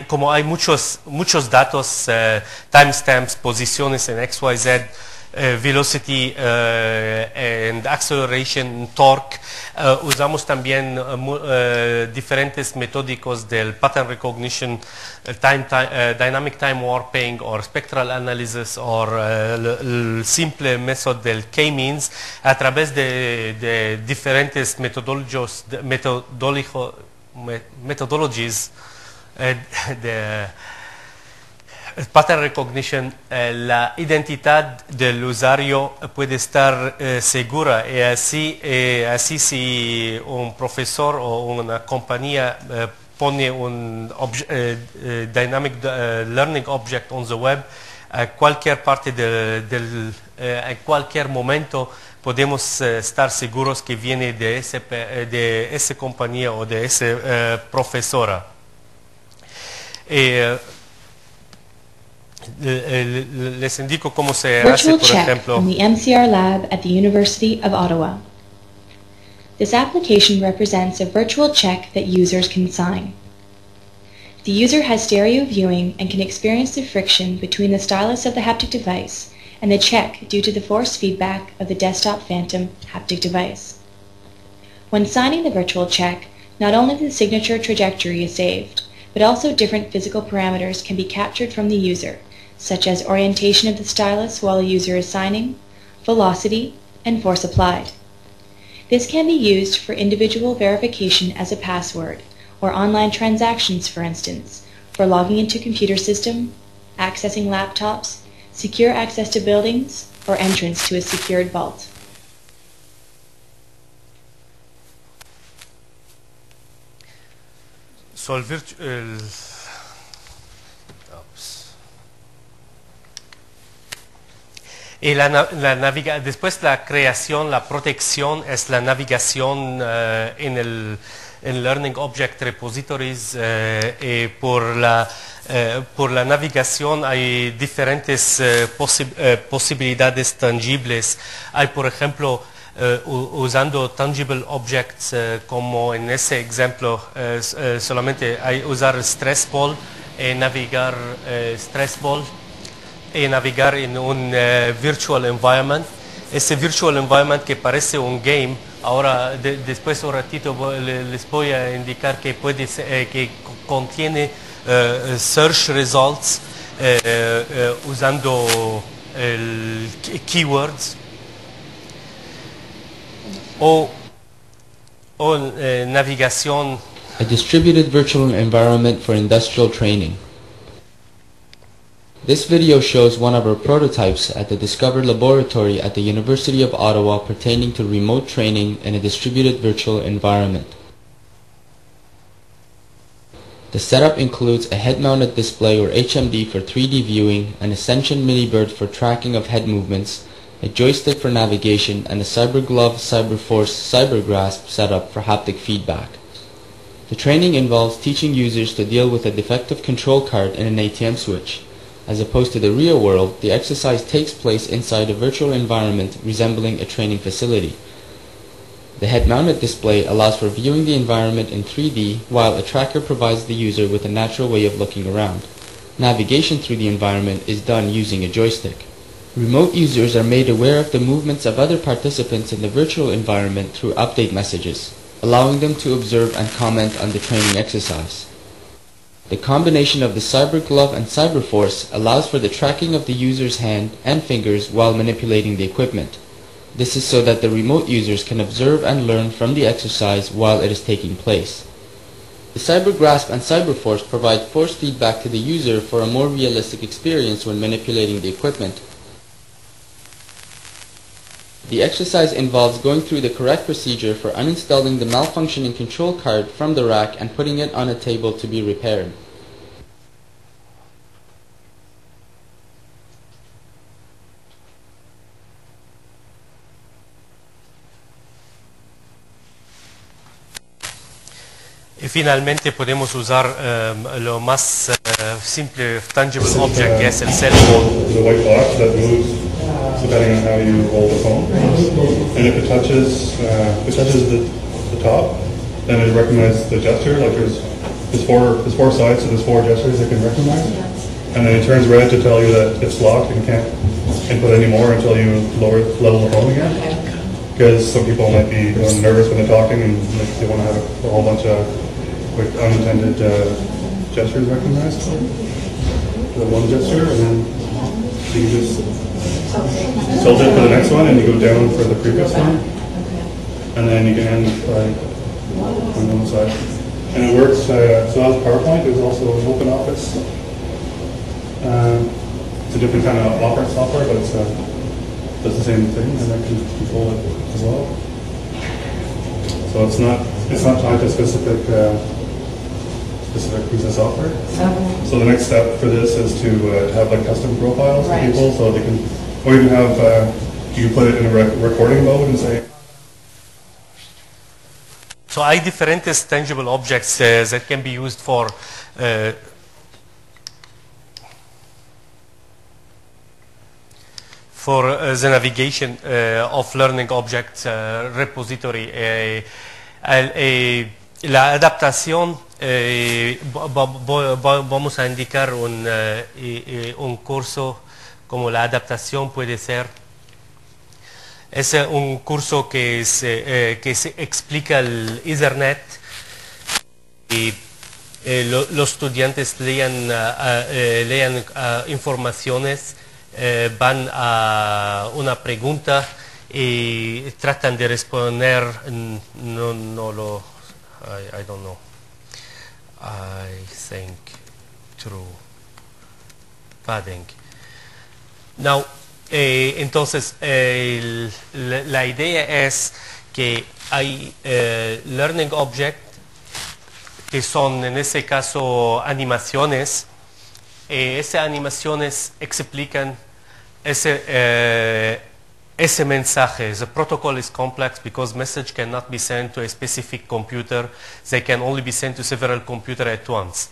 como hay muchos datos, timestamps, posiciones en XYZ, velocity and acceleration, torque, usamos también diferentes metódicos del pattern recognition, dynamic time warping, o spectral analysis, o el simple método del K-means, a través de diferentes metodologies de pattern recognition. La identidad del usuario puede estar segura, y así si un profesor o una compañía pone un dynamic learning object on the web, a cualquier parte en cualquier momento podemos estar seguros que viene de esa compañía o de esa profesora. Les indico cómo se hace, por ejemplo. From the MCR lab at the University of Ottawa. This application represents a virtual check that users can sign. The user has stereo viewing and can experience the friction between the stylus of the haptic device and the check due to the force feedback of the desktop phantom haptic device. When signing the virtual check, not only the signature trajectory is saved, but also different physical parameters can be captured from the user, such as orientation of the stylus while a user is signing, velocity, and force applied. This can be used for individual verification as a password, or online transactions, for instance, for logging into a computer system, accessing laptops, secure access to buildings, or entrance to a secured vault. Y después la creación, la protección es la navegación en Learning Object Repositories. Y por la navegación hay diferentes posibilidades tangibles. Hay, por ejemplo, usando tangible objects, como en ese ejemplo, solamente hay usar stress ball y navegar stress ball y navegar en un virtual environment. Ese virtual environment que parece un game, ahora después un ratito les voy a indicar que que contiene search results usando keywords o navegación. A distributed virtual environment for industrial training. This video shows one of our prototypes at the Discover Laboratory at the University of Ottawa pertaining to remote training in a distributed virtual environment. The setup includes a head-mounted display or HMD for 3D viewing, an Ascension Minibird for tracking of head movements, a joystick for navigation, and a CyberGlove, CyberForce, CyberGrasp setup for haptic feedback. The training involves teaching users to deal with a defective control card in an ATM switch. As opposed to the real world, the exercise takes place inside a virtual environment resembling a training facility. The head-mounted display allows for viewing the environment in 3D, while a tracker provides the user with a natural way of looking around. Navigation through the environment is done using a joystick. Remote users are made aware of the movements of other participants in the virtual environment through update messages, allowing them to observe and comment on the training exercise. The combination of the CyberGlove and CyberForce allows for the tracking of the user's hand and fingers while manipulating the equipment. This is so that the remote users can observe and learn from the exercise while it is taking place. The CyberGrasp and CyberForce provide force feedback to the user for a more realistic experience when manipulating the equipment. The exercise involves going through the correct procedure for uninstalling the malfunctioning control card from the rack and putting it on a table to be repaired. Y finalmente podemos usar lo más simple tangible object, que es el cell phone. The white box that moves depending on how you hold the phone, and if it touches the top, then it recognizes the gesture. Like there's there's four sides, so there's four gestures it can recognize. And then it turns red to tell you that it's blocked and you can't input any more until you level the phone again. Because some people might be nervous when they're talking and they want to have a whole bunch of unintended gestures recognized. The one gesture, and then you can just tilt it for the next one, and you go down for the previous one, and then you can end by on one side. And it works. So that's PowerPoint. There's also Open Office. It's a different kind of operating software, but it does the same thing, and I can control it as well. So it's not tied to a specific piece of software. So the next step for this is to have like custom profiles for people, so they can, or you can have you can put it in a recording mode and say. So hay diferentes tangible objects that can be used for the navigation of learning object repository. La adaptación, vamos a indicar un curso como la adaptación puede ser. Es un curso que se explica el Ethernet y los estudiantes lean informaciones, van a una pregunta y tratan de responder. I don't know. I think true. Padding. Now, entonces, la idea es que hay learning object que son en ese caso animaciones. Esas animaciones explican ese mensaje. The protocol is complex because message cannot be sent to a specific computer. They can only be sent to several computers at once.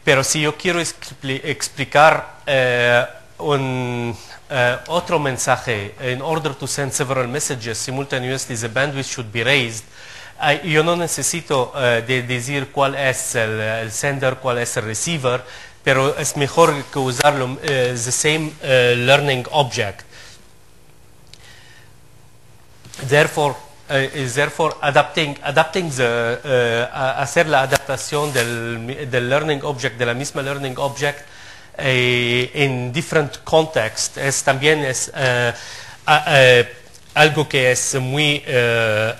Pero si yo quiero explicar otro mensaje, in order to send several messages simultaneously, the bandwidth should be raised. Yo no necesito de decir cuál es el sender, cuál es el receiver, pero es mejor que usarlo, the same learning object. Therefore, hacer la adaptación del learning object, de la misma learning object, en different context, también es algo que es muy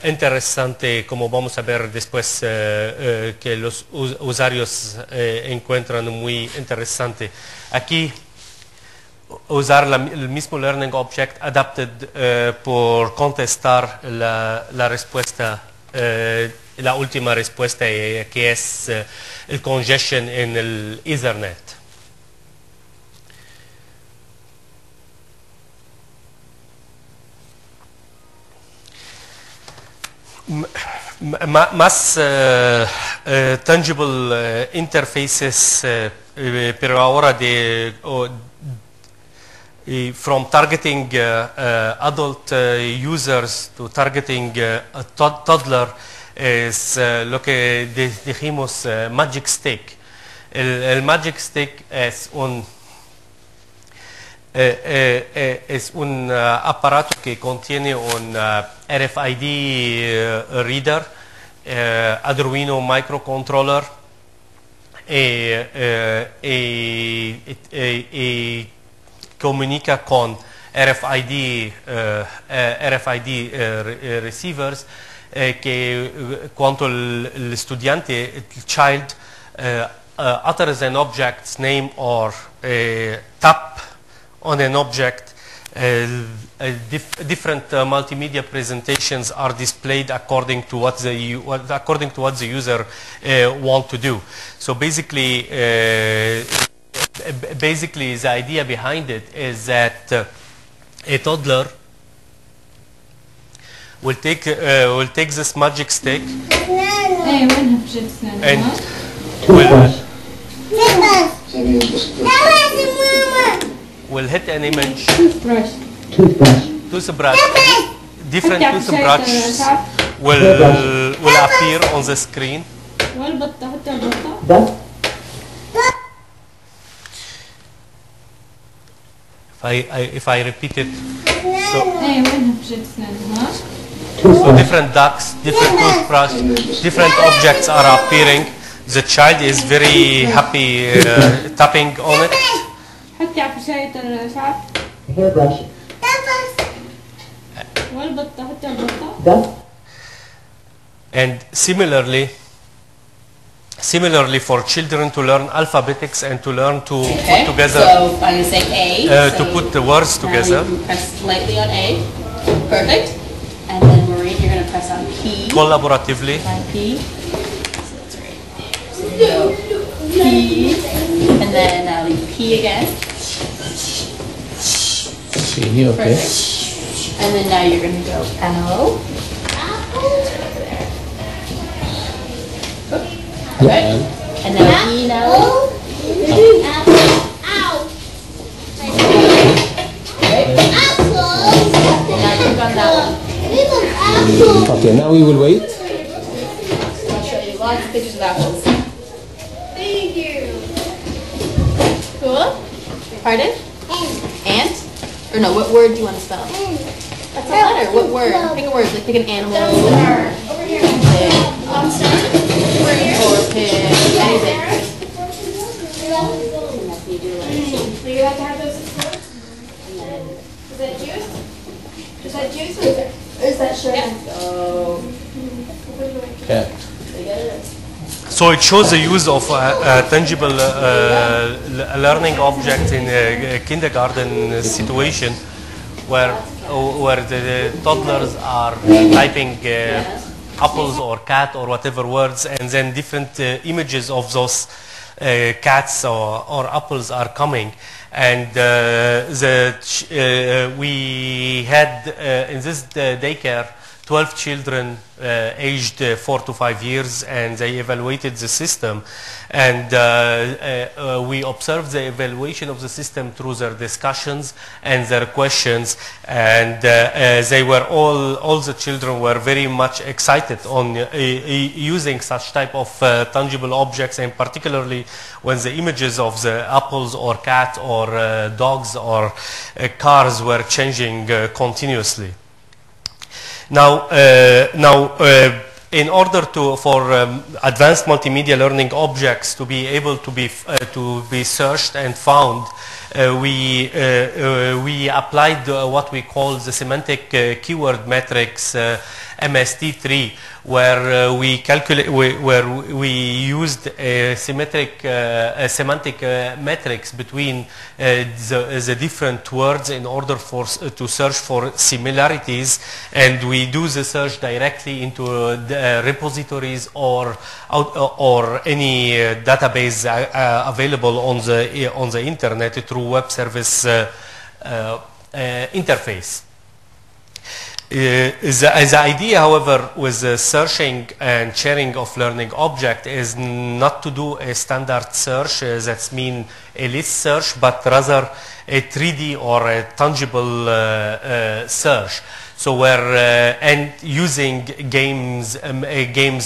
interesante, como vamos a ver después, que los usuarios encuentran muy interesante. Aquí, usar el mismo learning object adapted por contestar la respuesta, la última respuesta, que es el congestion en el Ethernet. Más tangible interfaces, pero ahora from targeting adult users to targeting a toddler, es lo que dijimos Magic Stick. El Magic Stick es un aparato que contiene un RFID reader, Arduino microcontroller y comunica con RFID receivers, que cuando el estudiante, el child, utters an object's name or tap on an object, different multimedia presentations are displayed according to what the user want to do. So basically, the idea behind it is that a toddler will take this Magic Stick and will hit an image. Toothbrush. Different toothbrushes will appear on the screen. والبطة حتى البطة. ده if I repeat it, so, ايه وينها بجد اسنانها؟ so different ducks, different toothbrush, different objects are appearing. The child is very happy tapping on it. حتى على فرشاية الشعر. hairbrush. والبطة حتى البطة. ده And similarly for children to learn alphabetics and to learn to put together, So I'm going to say A. to put the words Now together. you can press slightly on A. Perfect. And then Maureen, you're going to press on P. Collaboratively. On P. So that's right. So you go P. And then P again. See here, okay? Perfect. And then now you're going to go L. Right. And then E now. Right. And now click on that one. Okay, now we will wait. I'll show you lots of pictures of apples. Thank you. Cool? Pardon? Ant? Or no, what word do you want to spell? That's a letter. What word? Pick a word. Like pick an animal. Over here. Monster. Or pick anything. So you have to have those as Is that juice? Is that juice or is that sugar? So, Okay. So it shows the use of tangible learning objects in a kindergarten situation where the toddlers are typing apples or cat or whatever words, and then different images of those cats or apples are coming. And we had in this daycare 12 children aged 4 to 5 years, and they evaluated the system. And we observed the evaluation of the system through their discussions and their questions. And they were all the children were very much excited on using such type of tangible objects, and particularly when the images of the apples or cat or dogs or cars were changing continuously. Now, in order for advanced multimedia learning objects to be able to be searched and found, we applied what we call the semantic keyword matrix MST3, where we used a semantic matrix between the different words in order to search for similarities, and we do the search directly into the repositories or any database available on the internet through web service interface. The idea, however, with searching and sharing of learning object is not to do a standard search, that's mean a list search, but rather a 3D or a tangible search. So we're and using games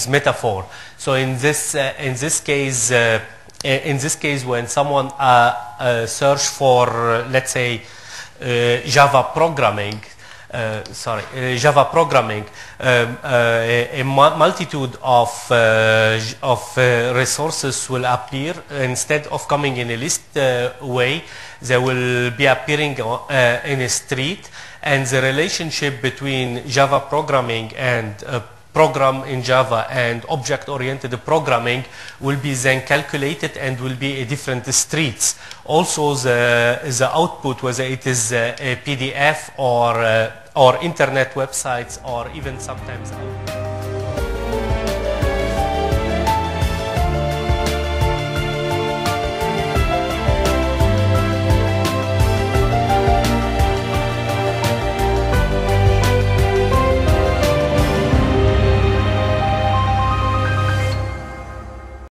metaphor. So in this case, when someone search for, let's say, Java programming. Java programming, a multitude of resources will appear. Instead of coming in a list way, they will be appearing in a street, and the relationship between Java programming and program in Java and object-oriented programming will be then calculated and will be a different streets. Also, the output, whether it is a PDF or internet websites, or even sometimes